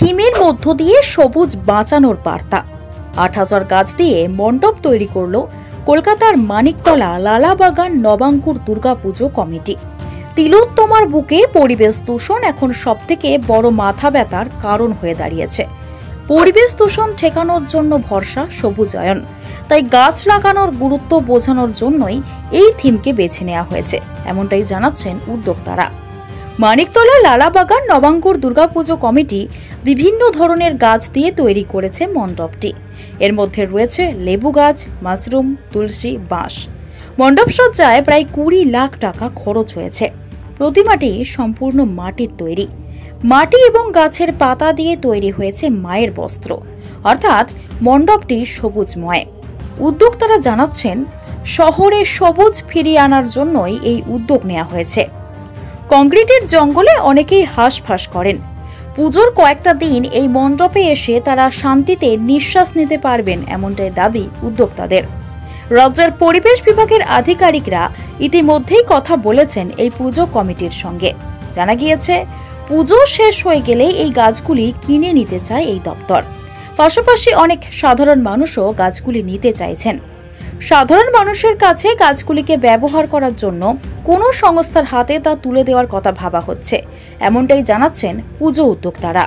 থিমের মধ্য দিয়ে সবুজ বাঁচানোর বার্তা। ৮,০০০ গাছ দিয়ে মণ্ডপ তৈরি করল কলকাতার মানিকতলা লালাবাগান নবাঙ্কুর দুর্গাপুজো কমিটি। তিলোত্তমার বুকে পরিবেশ দূষণ এখন সবথেকে বড় মাথা ব্যথার কারণ হয়ে দাঁড়িয়েছে। পরিবেশ দূষণ ঠেকানোর জন্য ভরসা সবুজায়ন। তাই গাছ লাগানোর গুরুত্ব বোঝানোর জন্যই এই থিমকে বেছে নেওয়া হয়েছে, এমনটাই জানাচ্ছেন উদ্যোক্তারা। মানিকতলা লালাবাগান নবাঙ্কুর দুর্গাপুজো কমিটি বিভিন্ন ধরনের গাছ দিয়ে তৈরি করেছে মণ্ডপটি। এর মধ্যে রয়েছে লেবু গাছ, মাশরুম, তুলসী, বাঁশ। মণ্ডপ সজ্জায় প্রায় ২০ লাখ টাকা খরচ হয়েছে। প্রতিমাটি সম্পূর্ণ মাটির তৈরি। মাটি এবং গাছের পাতা দিয়ে তৈরি হয়েছে মায়ের বস্ত্র, অর্থাৎ মণ্ডপটি সবুজময়। উদ্যোক্তারা জানাচ্ছেন, শহরে সবুজ ফিরিয়ে আনার জন্যই এই উদ্যোগ নেওয়া হয়েছে। কংক্রিটের জঙ্গলে অনেকেই হাঁসফাঁস করেন। পুজোর কয়েকটা দিন এই মণ্ডপে এসে তারা শান্তিতে নিঃশ্বাস নিতে পারবেন, এমনটাই দাবি উদ্যোক্তাদের। রাজ্যের পরিবেশ বিভাগের আধিকারিকরা ইতিমধ্যেই কথা বলেছেন এই পুজো কমিটির সঙ্গে। জানা গিয়েছে, পুজো শেষ হয়ে গেলে এই গাছগুলি কিনে নিতে চায় এই দপ্তর। পাশাপাশি অনেক সাধারণ মানুষও গাছগুলি নিতে চাইছেন। সাধারণ মানুষের কাছে গাছগুলিকে ব্যবহার করার জন্য কোনো সংস্থার হাতে তা তুলে দেওয়ার কথা ভাবা হচ্ছে, এমনটাই জানাচ্ছেন পুজো উদ্যোক্তারা।